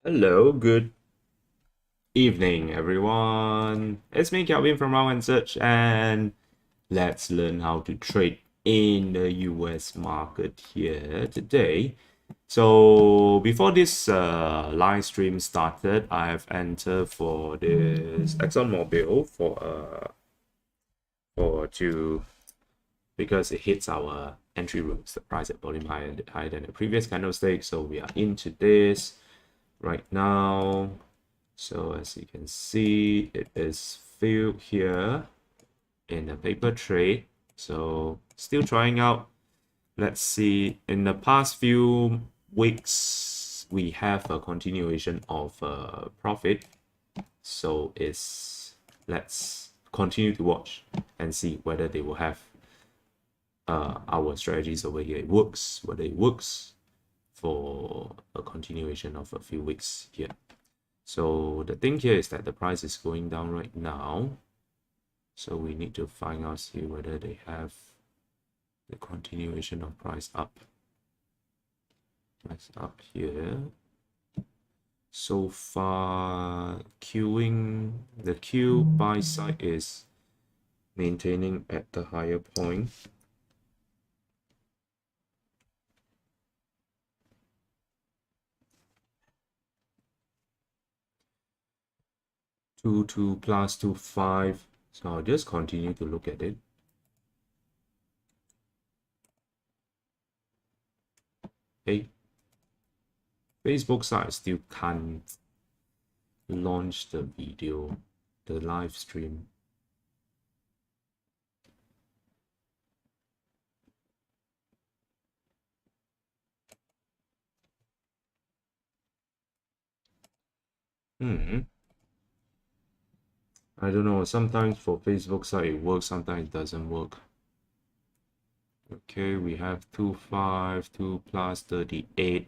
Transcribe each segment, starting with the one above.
Hello, good evening, everyone. It's me, Calvin from Round and Search, and let's learn how to trade in the US market here today. So before this live stream started, I have entered for this ExxonMobil for to because it hits our entry rules, the price at volume higher than the previous candlestick. So we are into this right now. So as you can see, it is filled here in a paper trade. So still trying out. Let's see, in the past few weeks, we have a continuation of profit. So let's continue to watch and see whether they will have our strategies over here. Whether it works for a continuation of a few weeks here. So the thing here is that the price is going down right now. So we need to find out see whether they have the continuation of price up. Price up here. So far, the Q buy side is maintaining at the higher point. Two plus 2.5. So I'll just continue to look at it. Hey, Facebook side still can't launch the video, the live stream. I don't know, sometimes for Facebook side it works, sometimes it doesn't work. Okay, we have 2.5, 2 plus 38.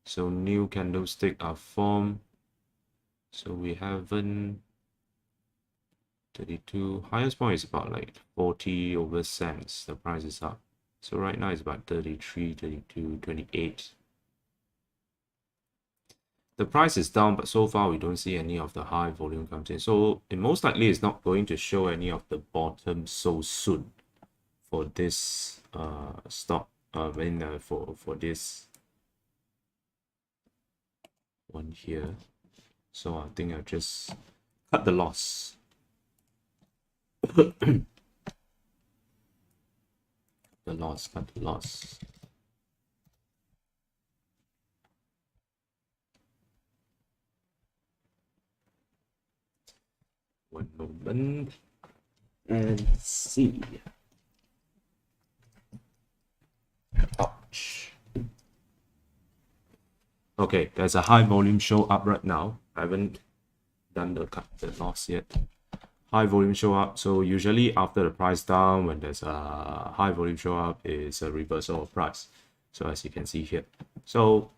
So new candlestick are formed. So we haven't 32. Highest point is about like 40 over cents. The price is up. So right now it's about 33, 32, 28. The price is down, but so far we don't see any of the high volume comes in. So it most likely is not going to show any of the bottom so soon for this stock. For this one here. So I think I just cut the loss. Cut the loss. One moment and see. Ouch. Okay, there's a high volume show up right now. I haven't done the cut the loss yet. High volume show up. So usually after the price down, when there's a high volume show up, is a reversal of price. So as you can see here. So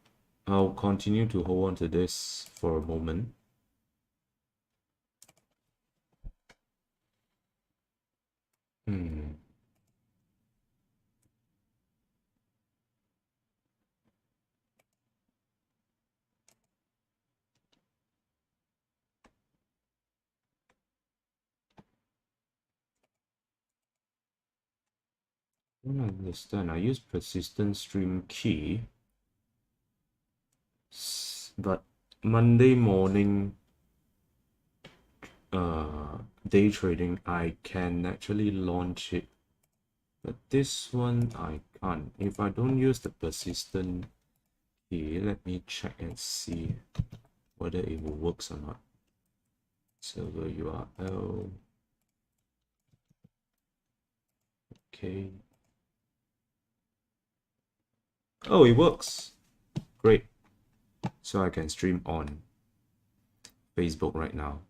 I'll continue to hold on to this for a moment. I don't understand. I use persistent stream key, but Monday morning day trading I can actually launch it, but this one I can't. If I don't use the persistent key, let me check and see whether it will work or not. Server URL. Okay. Oh, it works. Great. So I can stream on Facebook right now.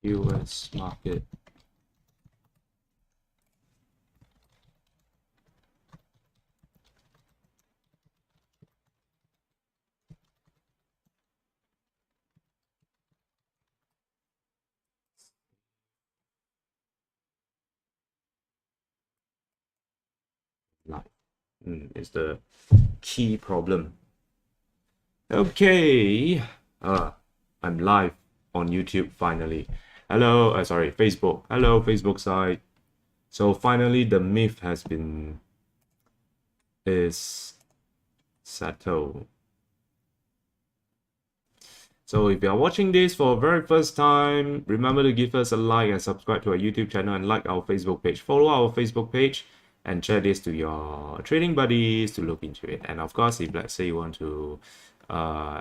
US market. is the key problem. Okay, I'm live on YouTube finally. Hello, sorry, Facebook. Hello, Facebook side. So finally, the myth is settled. So if you are watching this for the very first time, remember to give us a like and subscribe to our YouTube channel and like our Facebook page. Follow our Facebook page and share this to your trading buddies to look into it. And of course, if let's say you want to,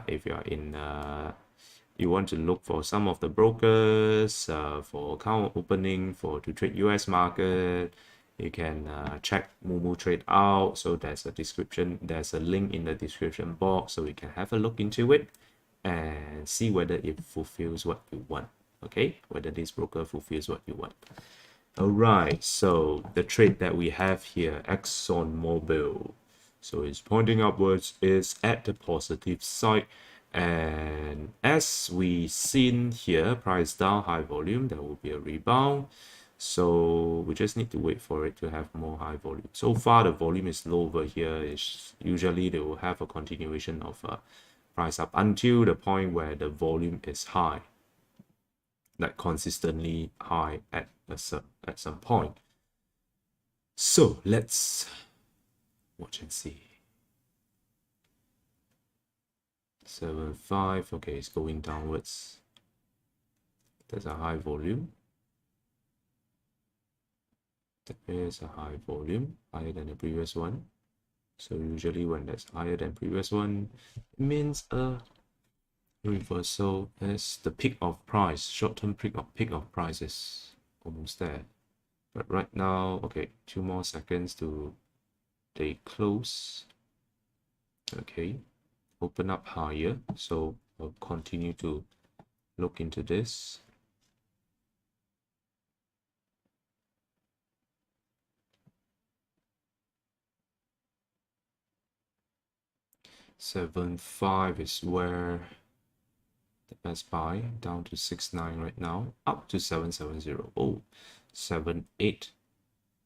if you are in, you want to look for some of the brokers for account opening to trade US market, you can check Moomoo Trade out. So there's a link in the description box, so you can have a look into it and see whether it fulfills what you want. Okay, whether this broker fulfills what you want. All right, so the trade that we have here, ExxonMobil, so it's pointing upwards, is at the positive side, and as we seen here, price down, high volume, there will be a rebound. So we just need to wait for it to have more high volume. So far the volume is low over here. Usually they will have a continuation of price up until the point where the volume is high, like consistently high at some point. So let's watch and see. 7.5, okay, it's going downwards. There's a high volume. There is a high volume, higher than the previous one. So usually when that's higher than previous one, it means a reversal as the peak of price, short-term peak of price is almost there. But right now, okay, 2 more seconds to they close. Okay, open up higher. So I'll continue to look into this. $7.5 is where the best buy, down to 6.9 right now, up to 7.70. Oh, 7.8.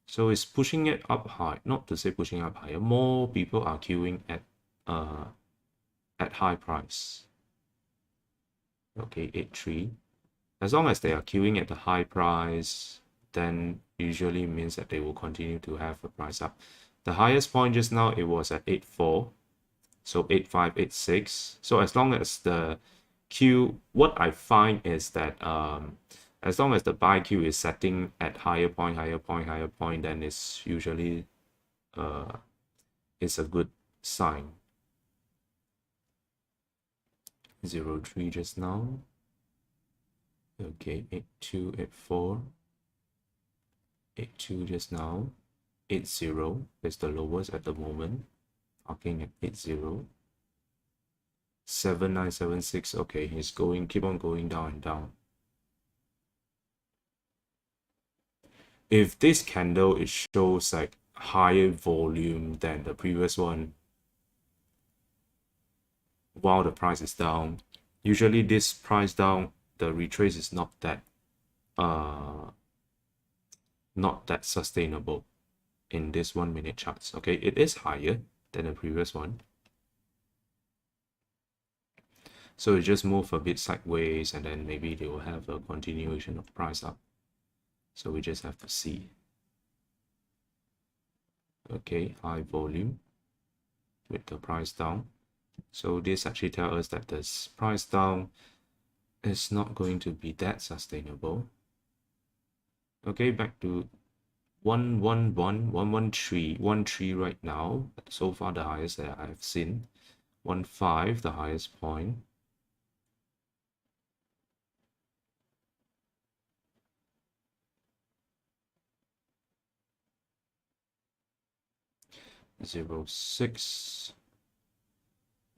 So it's pushing it up high. Not to say pushing up higher. More people are queuing at high price. Okay, 8.3. As long as they are queuing at the high price, then usually means that they will continue to have a price up. The highest point just now, it was at 8.4. So 8.5, 8.6. So as long as the queue, what I find is that as long as the buy queue is setting at higher point, then it's usually it's a good sign. 0.3 just now. Okay, 8.2, 8.4, 8.2 just now. 8.0 is the lowest at the moment. Talking at 8.0. 7.976. Okay, he's keep on going down and down. If this candle it shows like higher volume than the previous one while the price is down, usually this price down, the retrace is not that sustainable in this 1 minute charts. Okay, it is higher than the previous one, so it just move a bit sideways and then maybe they will have a continuation of price up. So we just have to see. Okay, high volume with the price down. So this actually tells us that this price down is not going to be that sustainable. Okay, back to 111, 113 right now. So far the highest that I've seen. 1.5, the highest point. .06.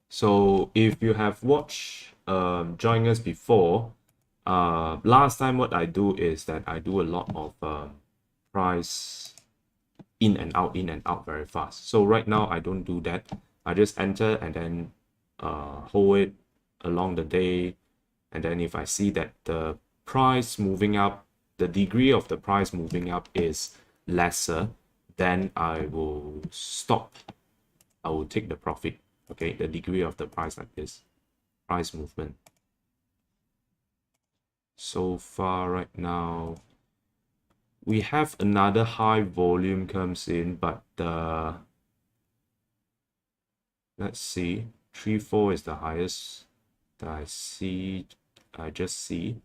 So if you have watched joined us before, last time what I do is that I do a lot of price in and out very fast. So right now I don't do that. I just enter and then hold it along the day, and then if I see that the price moving up, the degree of the price moving up is lesser then I will stop. I will take the profit. Okay, the degree of the price like this, price movement. So far right now, we have another high volume comes in, but let's see, 3-4 is the highest that I just see.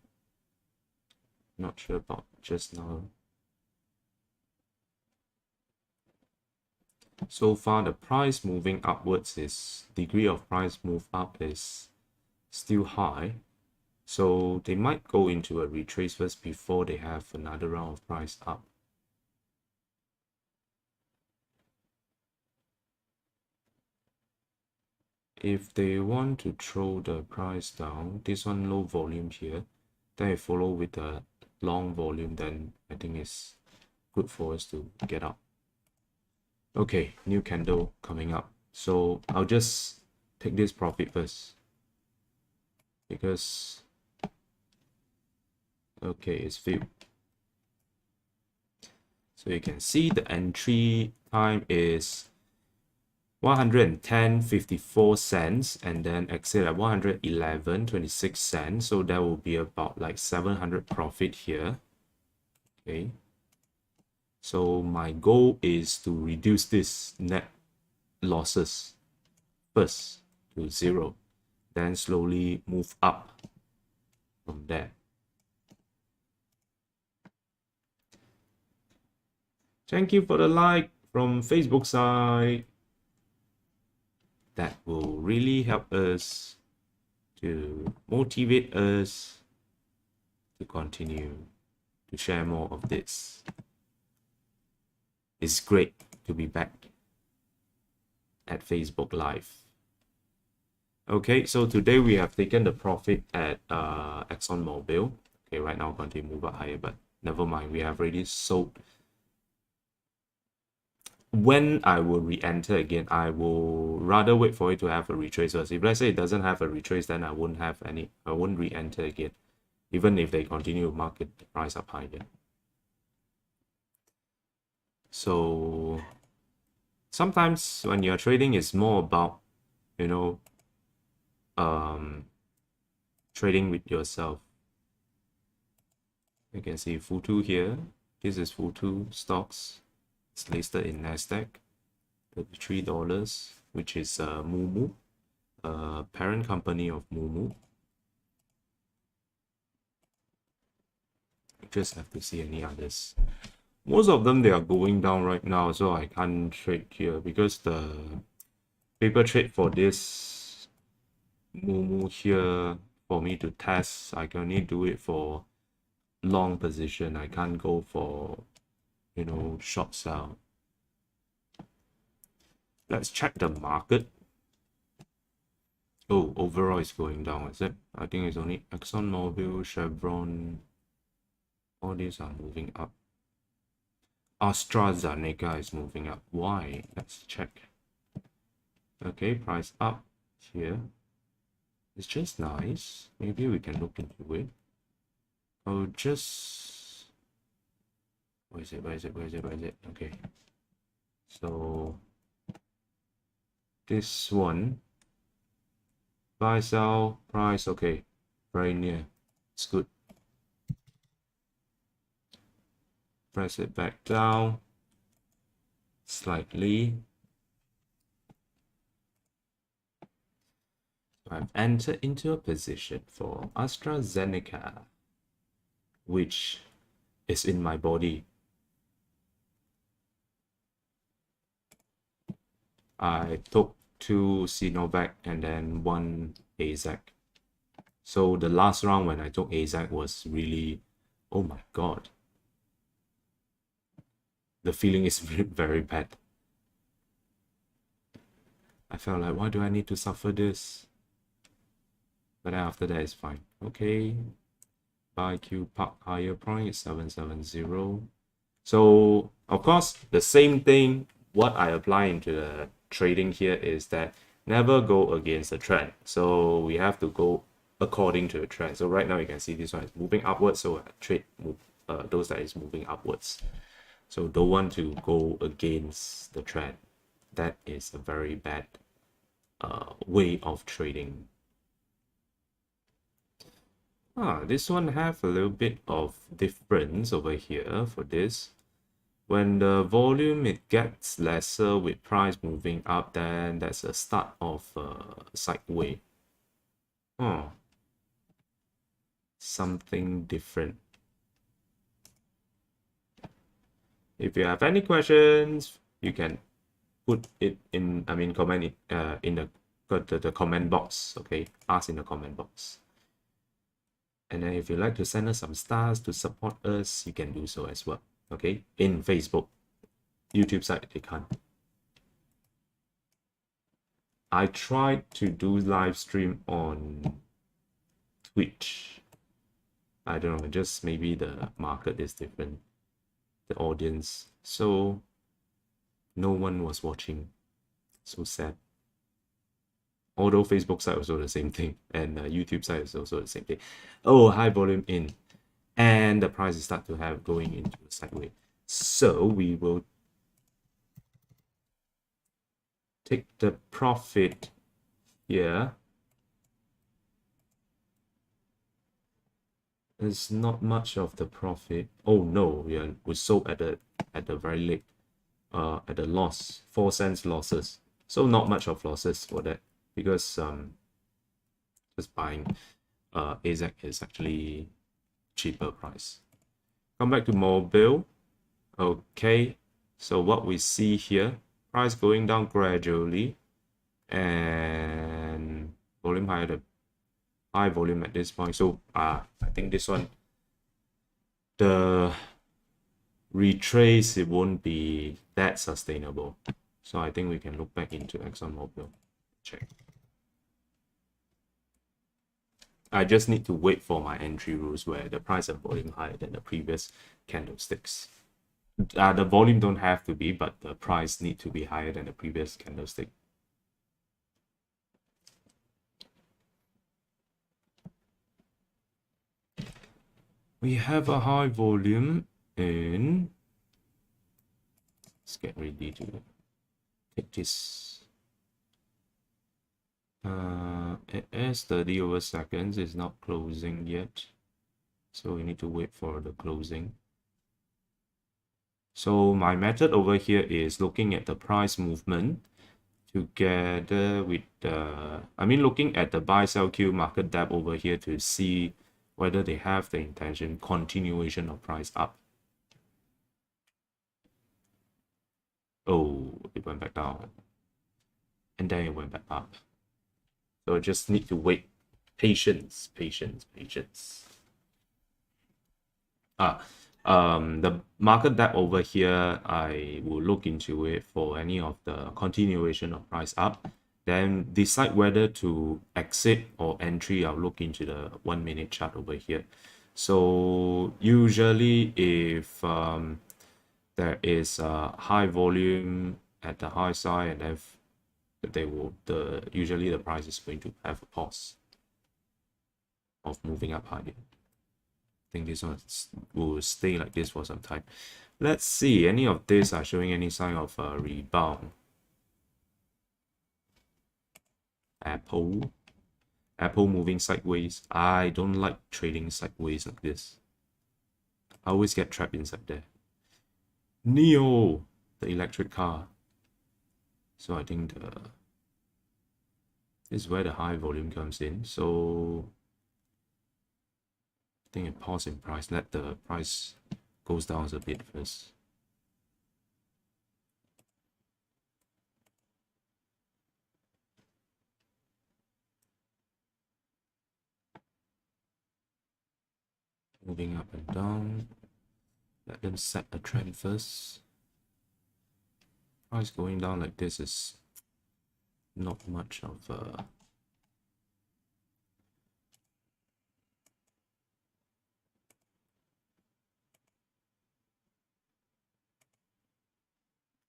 Not sure about just now. So far, the price moving upwards is, degree of price move up is still high. So they might go into a retrace first before they have another round of price up. If they want to throw the price down, this one low volume here, then I follow with the long volume, then I think it's good for us to get up. Okay, new candle coming up. So I'll just take this profit first because, okay, it's filled. So you can see the entry time is 110.54 cents and then exit at 111.26 cents. So that will be about like 700 profit here. Okay. So my goal is to reduce this net losses first to 0, then slowly move up from there. Thank you for the like from Facebook side. That will really help us to motivate us to continue to share more of this. It's great to be back at Facebook Live. Okay, so today we have taken the profit at ExxonMobil. Okay, right now going to move up higher, but never mind. We have already sold. When I will re-enter again, I will rather wait for it to have a retrace first. If let's say it doesn't have a retrace, then I won't re-enter again, even if they continue to market the price up higher. So sometimes when you're trading, it's more about, you know, trading with yourself. You can see Futu here. This is Futu stocks. It's listed in Nasdaq. $33, which is Moomoo, parent company of Moomoo. Just have to see any others. Most of them, they are going down right now, so I can't trade here because the paper trade for this Moomoo here, for me to test, I can only do it for long position. I can't go for, you know, short sell. Let's check the market. Oh, overall it's going down, is it? I think it's only ExxonMobil, Chevron, all these are moving up. AstraZeneca is moving up. Why? Let's check. Okay, price up here. It's just nice. Maybe we can look into it. Oh, just... Where is it? Okay. So... this one. Buy, sell, price. Okay. Very near. It's good. Press it back down. Slightly. I've entered into a position for AstraZeneca, which is in my body. I took 2 Sinovac and then 1 AZAC. So the last round when I took AZAC was really, oh my god. The feeling is very bad. I felt like, why do I need to suffer this? But then after that, it's fine. Okay. Buy Q Park higher price 770. So of course, the same thing. What I apply into the trading here is that never go against the trend. So we have to go according to the trend. So right now you can see this one is moving upwards. So I trade those that is moving upwards. So don't want to go against the trend. That is a very bad way of trading. This one have a little bit of difference over here for this. When the volume it gets lesser with price moving up, then that's a start of sideway. Something different. If you have any questions, you can put it in, comment it in the comment box, okay? Ask in the comment box. And then if you'd like to send us some stars to support us, you can do so as well, okay? In Facebook. YouTube side, they can't. I tried to do live stream on Twitch. I don't know, just maybe the market is different, the audience. So no one was watching. So sad. Although Facebook side was also the same thing, and YouTube side is also the same thing. Oh, high volume in, and the price is start to have going into the sideways. So we will take the profit here. There's not much of the profit. Oh no, yeah, we sold at the very late, at the loss, 4 cents losses. So not much of losses for that, because just buying AZAC is actually cheaper price. Come back to mobile. Okay, so what we see here, price going down gradually, and volume higher, high volume at this point. So I think this one, the retrace, it won't be that sustainable. So I think we can look back into ExxonMobil. Check. I just need to wait for my entry rules where the price and volume higher than the previous candlesticks. The volume don't have to be, but the price need to be higher than the previous candlestick. We have a high volume in. Let's get ready to take this. It is 30 over seconds. It's not closing yet, so we need to wait for the closing. So my method over here is looking at the price movement together with the, looking at the buy sell Q market depth over here to see whether they have the intention continuation of price up. Oh, it went back down, and then it went back up. So just need to wait. Patience. The market depth over here, I will look into it for any of the continuation of price up, then decide whether to exit or entry. I'll look into the 1 minute chart over here. So usually if there is a high volume at the high side, and if usually the price is going to have a pause of moving up higher. I think this one will stay like this for some time. Let's see, any of these are showing any sign of a rebound. Apple moving sideways. I don't like trading sideways like this. I always get trapped inside there. NIO, the electric car. So I think this is where the high volume comes in. So I think it pause in price. Let the price goes down a bit first. Moving up and down. Let them set a trend first. Price going down like this is not much of a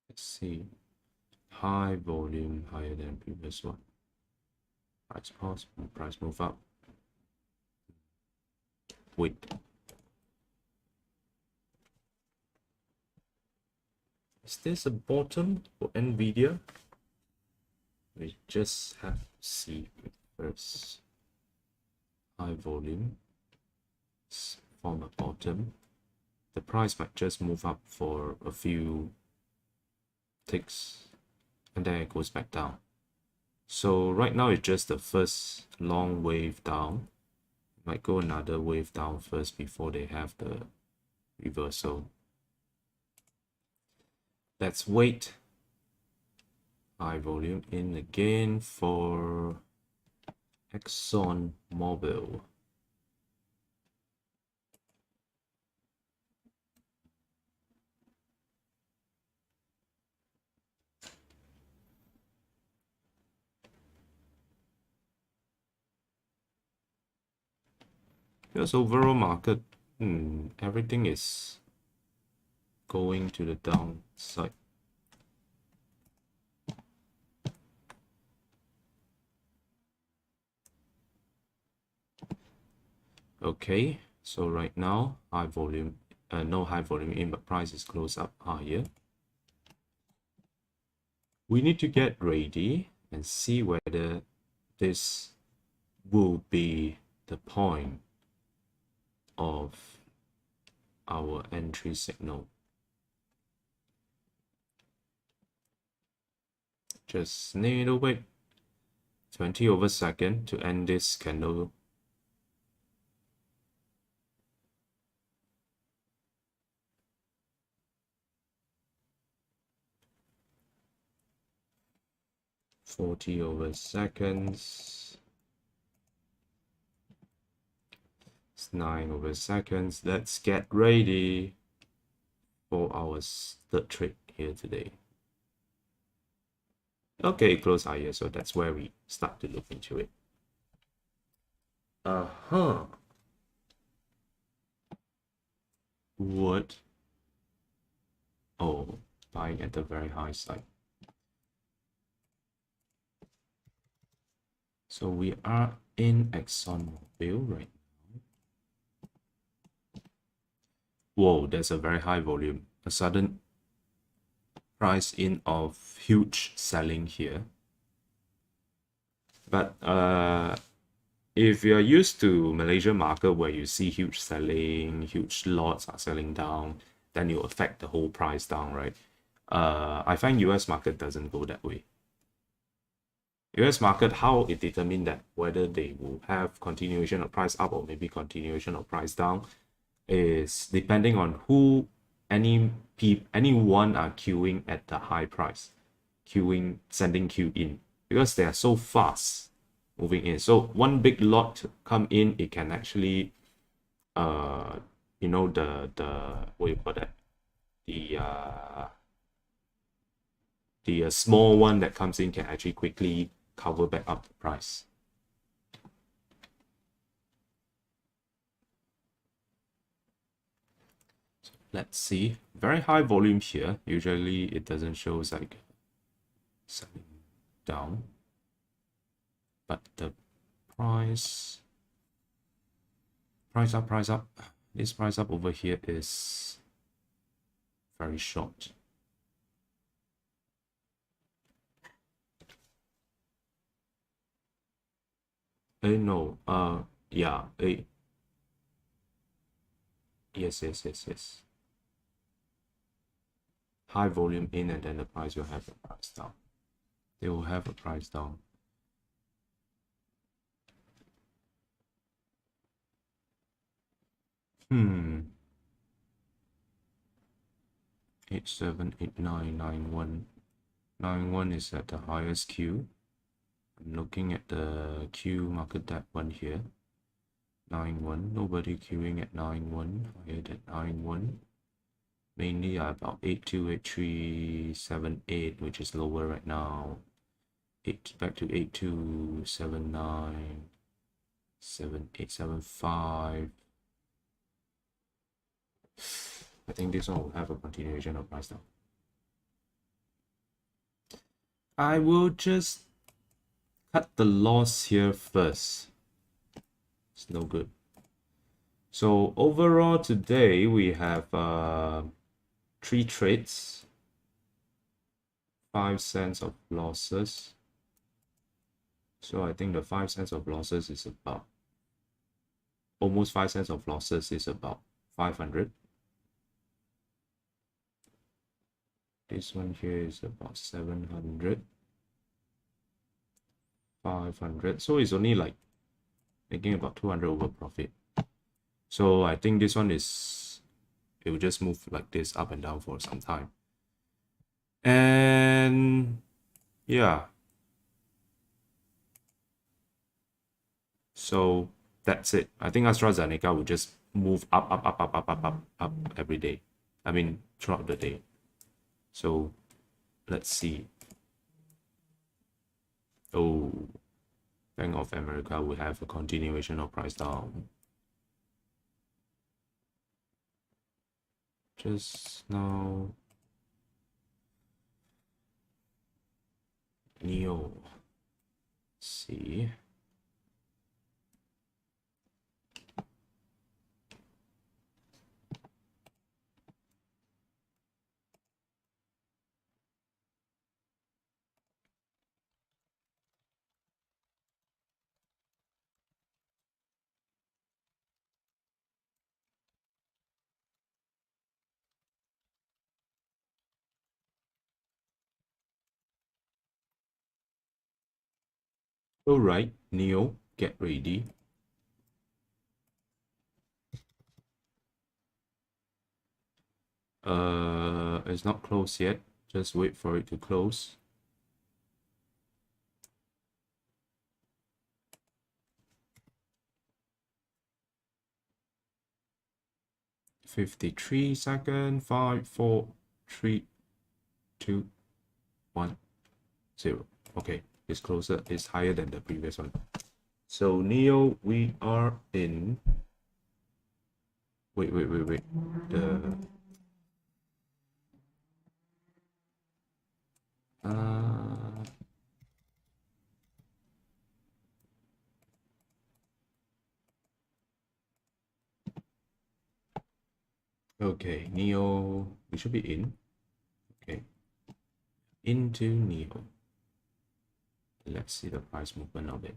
let's see, high volume higher than previous one. Price pause, price move up. Wait. this a bottom for Nvidia? We just have to see first. High volume form a bottom. The price might just move up for a few ticks and then it goes back down. So right now it's just the first long wave down. Might go another wave down first before they have the reversal. Let's wait. High volume in again for Exxon Mobil. Because overall market, everything is going to the downside. Okay, so right now high volume, no high volume in, but price is close up higher. We need to get ready and see whether this will be the point of our entry signal. Just need to wait 20 over second to end this candle. $40 over seconds. It's 9 over seconds. Let's get ready for our third trade here today. Okay, close higher, so that's where we start to look into it. Wood. Oh, buying at the very high side. So we are in ExxonMobil right now. Whoa, there's a very high volume. A sudden price in of huge selling here. But if you're used to Malaysia market where you see huge selling, huge lots are selling down, then you affect the whole price down, right? I find US market doesn't go that way. US market, how it determine that whether they will have continuation of price up or maybe continuation of price down is depending on who anyone are queuing at the high price, sending queue in, because they are so fast moving in. So one big lot come in, it can actually you know, the what you call that, the small one that comes in can actually quickly cover back up the price. So let's see, very high volume here. Usually it doesn't show like selling down, but the price up, this price up over here is very short. No, yeah, yes. High volume in and then the price will have a price down. They will have a price down. Hmm. 87, 89, 91. 91 is at the highest queue. I'm looking at the queue market depth one here. 91. Nobody queuing at 91. Higher than 91. Mainly are about 82, 83, 78, which is lower right now. Back to 82, 79, 78, 75. I think this one will have a continuation of price down. I will just cut the loss here first. It's no good. So overall today we have 3 trades. 5 cents of losses. So I think the 5 cents of losses is about almost 5 cents of losses is about 500. This one here is about 700, 500. So it's only like making about 200 over profit. So I think this one is, it will just move like this up and down for some time. And yeah. So that's it. I think AstraZeneca will just move up every day. I mean, throughout the day. So let's see. Oh, Bank of America will have a continuation of price down. Just now, Neo. See. All right, Neo, get ready. It's not closed yet. Just wait for it to close. $53. 5, 4, 3, 2, 1, 0. Okay, it's closer. It's higher than the previous one. So Neo, we are in. Wait. The okay, Neo. We should be in. Okay, into Neo. Let's see the price movement of it.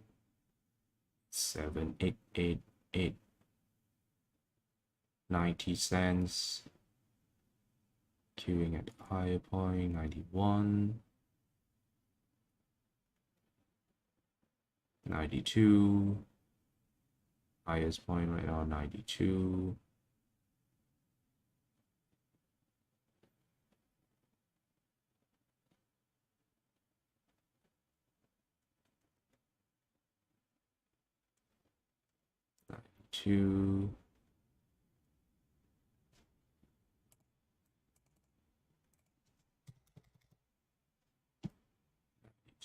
7888, 90 cents. Queuing at the higher point, 91, 92. Highest point right now, 92. Two.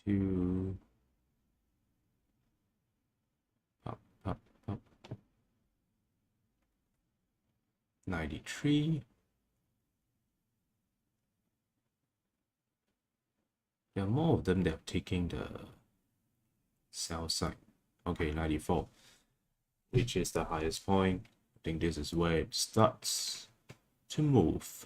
Two. Up. 93. There are more of them that are taking the sell side. Okay, 94, which is the highest point. I think this is where it starts to move.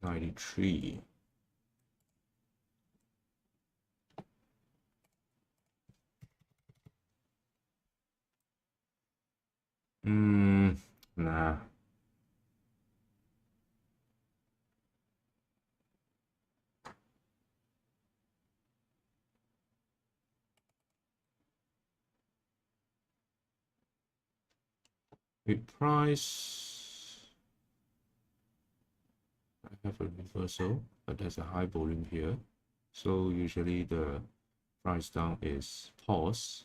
$93. Nah. With price, I have a reversal, but there's a high volume here. So usually the price down is pause.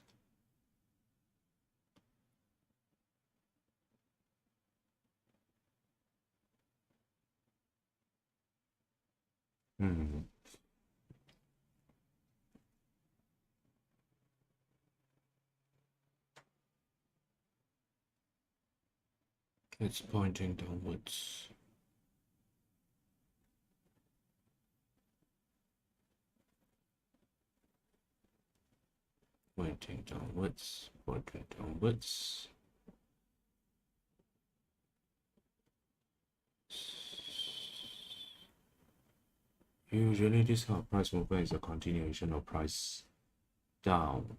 It's pointing downwards. pointing downwards, pointing downwards. Usually this kind of price movement is a continuation of price down.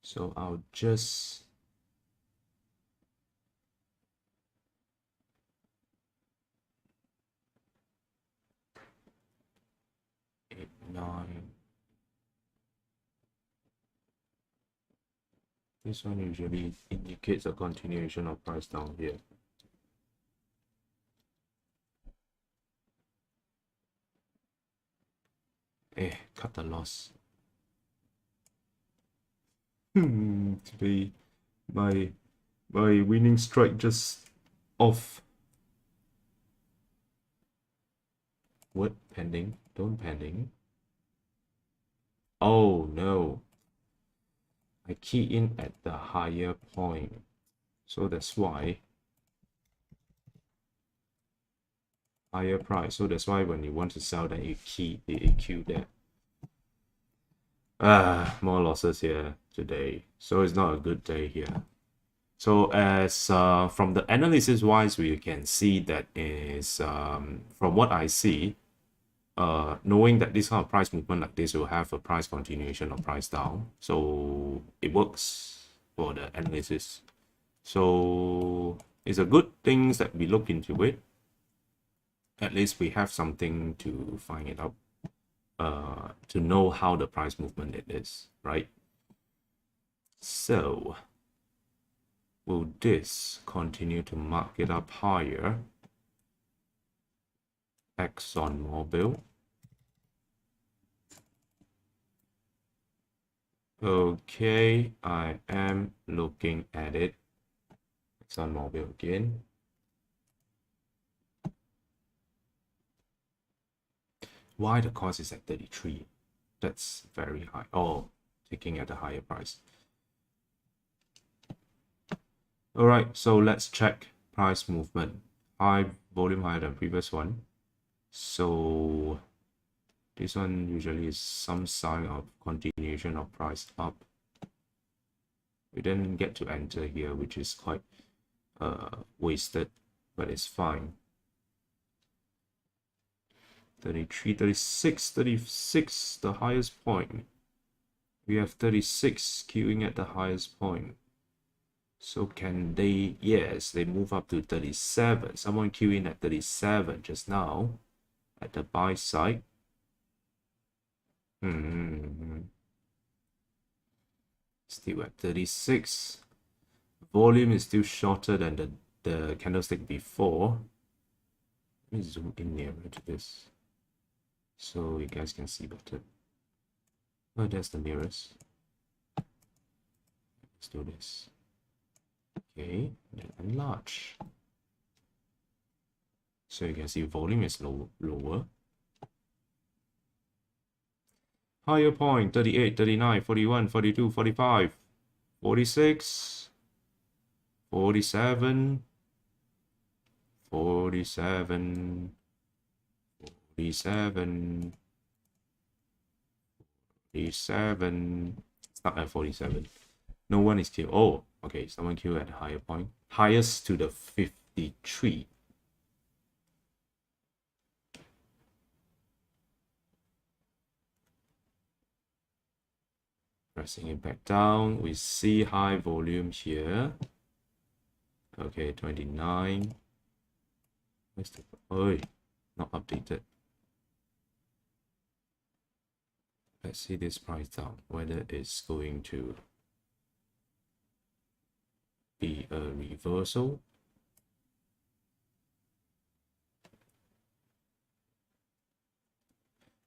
So I'll just eight, nine. This one usually indicates a continuation of price down here. Cut the loss. Today my winning strike just off. What? Pending? Don't pending. Oh no. I key in at the higher point. So that's why higher price. So that's why when you want to sell, then you key the AQ there. More losses here today. So it's not a good day here. So as from the analysis wise, we can see that is from what I see, knowing that this kind of price movement like this will have a price continuation or price down. So it works for the analysis. So it's a good thing that we look into it. At least we have something to find it out, to know how the price movement it is, right? So will this continue to mark it up higher? ExxonMobil. Okay, I am looking at it. ExxonMobil again. Why the cost is at 33? That's very high. Oh, taking at a higher price. All right, so let's check price movement. High volume higher than previous one. So this one usually is some sign of continuation of price up. We didn't get to enter here, which is quite wasted, but it's fine. 33, 36, 36, the highest point. We have 36 queuing at the highest point. So can they? Yes, they move up to 37. Someone queuing at 37 just now at the buy side. Still at 36. Volume is still shorter than the candlestick before. Let me zoom in nearer to this so you guys can see better. Oh, that's the nearest. Let's do this. Okay, then enlarge. So you can see volume is lower. Higher point 38, 39, 41, 42, 45, 46, 47, 47, 47, 47. It's not at 47. No one is queued. Oh, okay, someone queued at a higher point. Highest to the 53. Pressing it back down, we see high volume here. Okay, 29. Where's the... Oh, not updated. Let's see this price down, whether it's going to be a reversal.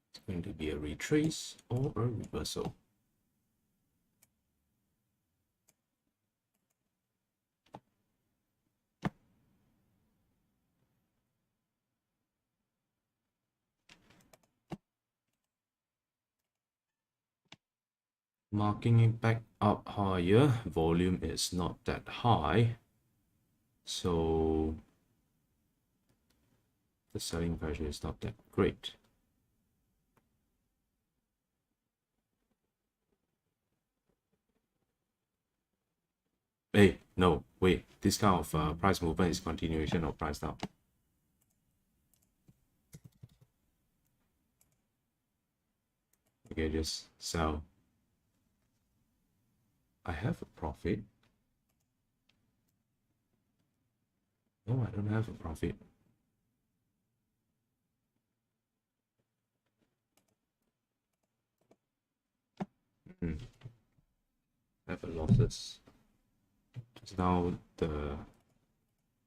It's going to be a retrace or a reversal. Marking it back up higher, volume is not that high, so the selling pressure is not that great. Hey, no, wait, this kind of price movement is continuation of price down. Okay, just sell. I have a profit. No, I don't have a profit. I have a losses. Just now the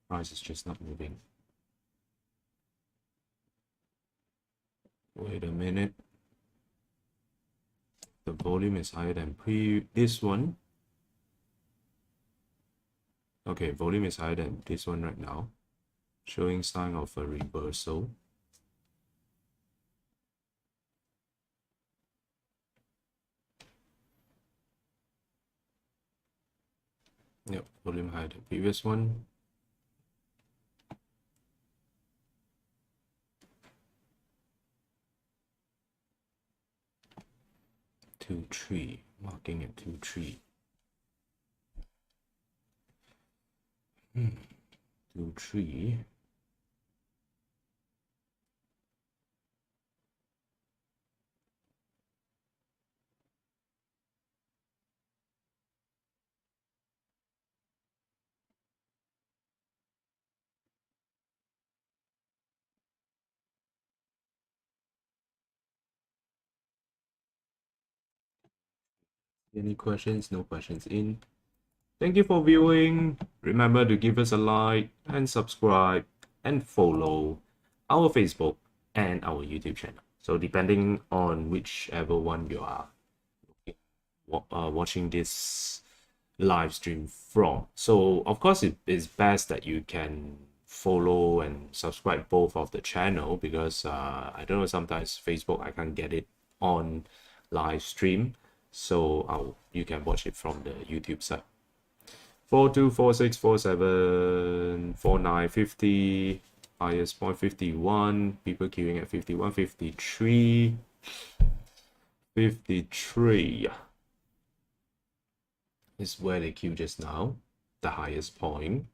price is just not moving. Wait a minute. The volume is higher than this one. Okay, volume is higher than this one right now, showing sign of a reversal. Yep, volume higher than previous one. Two, three, marking at 2, 3. 2, 3. Any questions? No questions in. Thank you for viewing. Remember to give us a like and subscribe and follow our Facebook and our YouTube channel. So depending on whichever one you are watching this live stream from. So of course it is best that you can follow and subscribe both of the channel, because I don't know, sometimes Facebook I can't get it on live stream, so you can watch it from the YouTube side. 42, 46, 47, 49, 50, highest point 51, people queuing at 51, 53, 53 is where they queue just now, the highest point.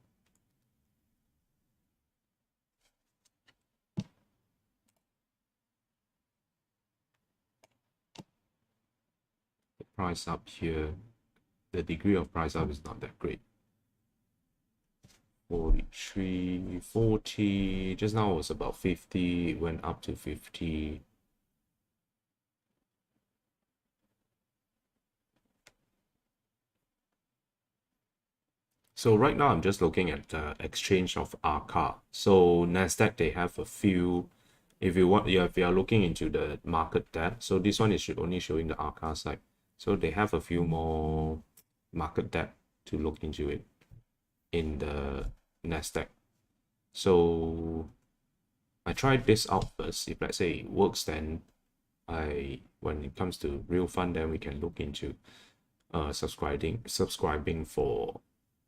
The price up here, the degree of price up is not that great. 43, 40, just now it was about 50, it went up to 50. So right now I'm just looking at the exchange of ARCA. So Nasdaq, they have a few. If you are looking into the market depth, so this one is only showing the ARCA side. So they have a few more market depth to look into it in the Nasdaq. So I tried this out first. If let's say it works, then when it comes to real fund, then we can look into subscribing for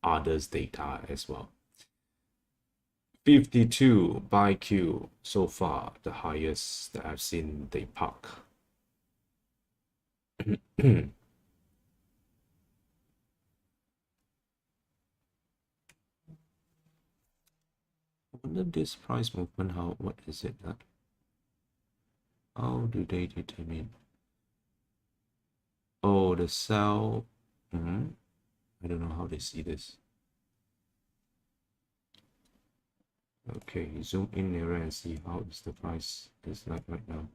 others' data as well. 52 by Q so far, the highest that I've seen they park. I wonder this price movement, what is it? How do they determine? Oh, the sell. I don't know how they see this. Okay, zoom in nearer and see how is the price is like right now.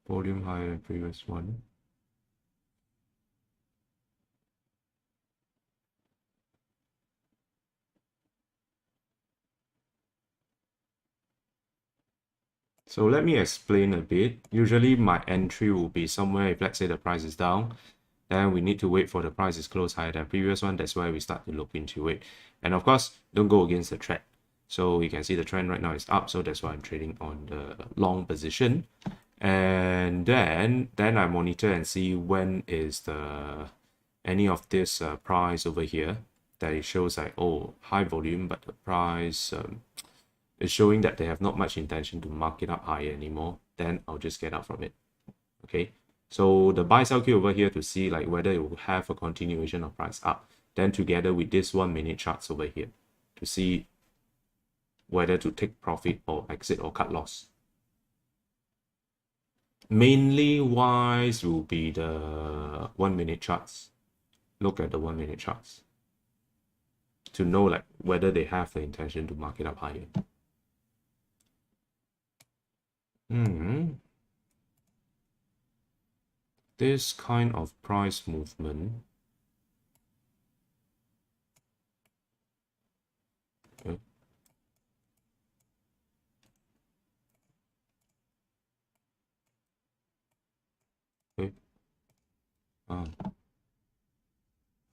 Volume higher than previous one. So let me explain a bit. Usually my entry will be somewhere, if let's say the price is down, then we need to wait for the price is close higher than previous one. That's why we start to look into it. And of course, don't go against the trend. So you can see the trend right now is up. So that's why I'm trading on the long position. And then I monitor and see when is any of this price over here that it shows like, oh, high volume, but the price is showing that they have not much intention to mark it up higher anymore. Then I'll just get out from it. Okay, so the buy sell queue over here to see like whether it will have a continuation of price up, then together with this 1 minute charts over here to see whether to take profit or exit or cut loss. Mainly wise will be the 1 minute charts. Look at the 1 minute charts to know like whether they have the intention to mark it up higher. This kind of price movement. Okay. Okay.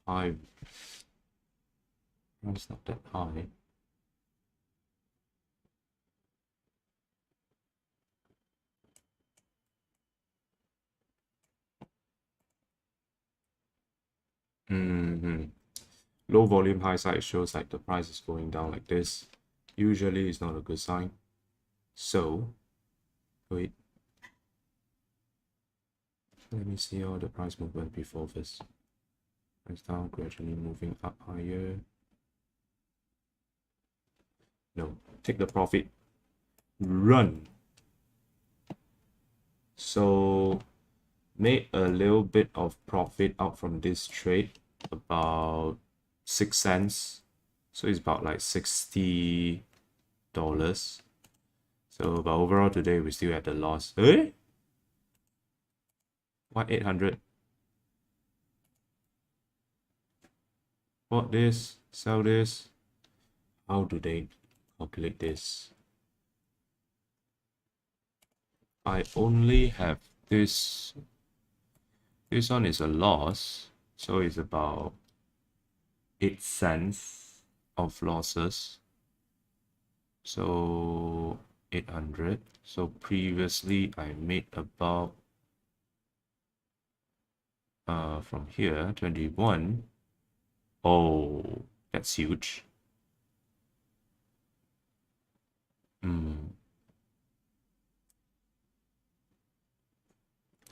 High. It's not that high. Low volume high side shows like the price is going down like this. Usually it's not a good sign. So wait, let me see all the price movement before this. Price down, gradually moving up higher. No, take the profit, run. So made a little bit of profit out from this trade, about 6 cents. So it's about like $60. So but overall today we still had the loss. Eh? What 800? Bought this, sell this. How do they calculate this? I only have this. This one is a loss, so it's about 8 cents of losses. So 800. So previously I made about from here 21. Oh, that's huge.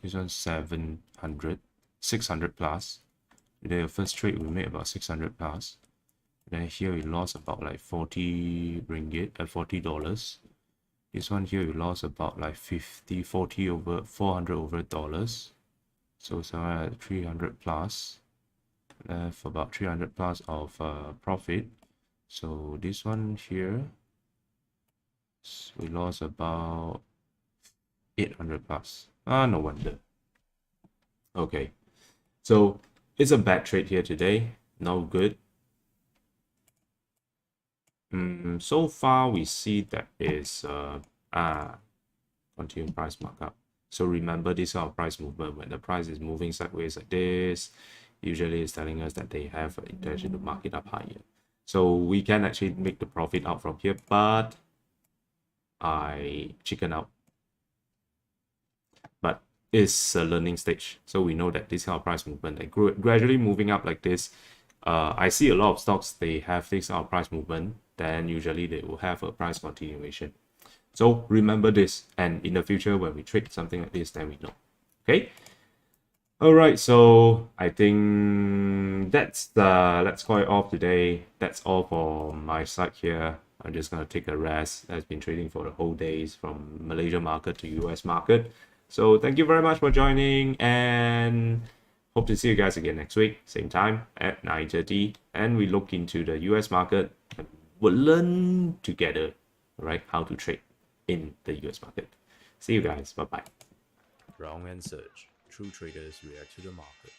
This one's 700, 600 plus. Today, the first trade we made about 600 plus. Then here we lost about like 40 ringgit at $40. This one here we lost about like 40 over 400 over dollars. So somewhere at 300 plus. Left about 300 plus of profit. So this one here, we lost about 800 plus. No wonder. Okay, so it's a bad trade here today. No good. So far we see that is continuing price markup. So remember this kind of price movement, when the price is moving sideways like this, usually it's telling us that they have an intention to mark it up higher. So we can actually make the profit out from here, but I chicken out. But it's a learning stage. So we know that this kind of price movement, like gradually moving up like this, I see a lot of stocks, they have this kind of price movement, then usually they will have a price continuation. So remember this, and in the future when we trade something like this, then we know. Okay. All right, so I think let's call it off today. That's all for my side here. I'm just gonna take a rest. I've been trading for the whole days from Malaysia market to US market. So thank you very much for joining, and hope to see you guys again next week, same time at 9:30. And we look into the US market and we'll learn together, right, how to trade in the US market. See you guys. Bye bye. Wrong and Surge. True traders react to the market.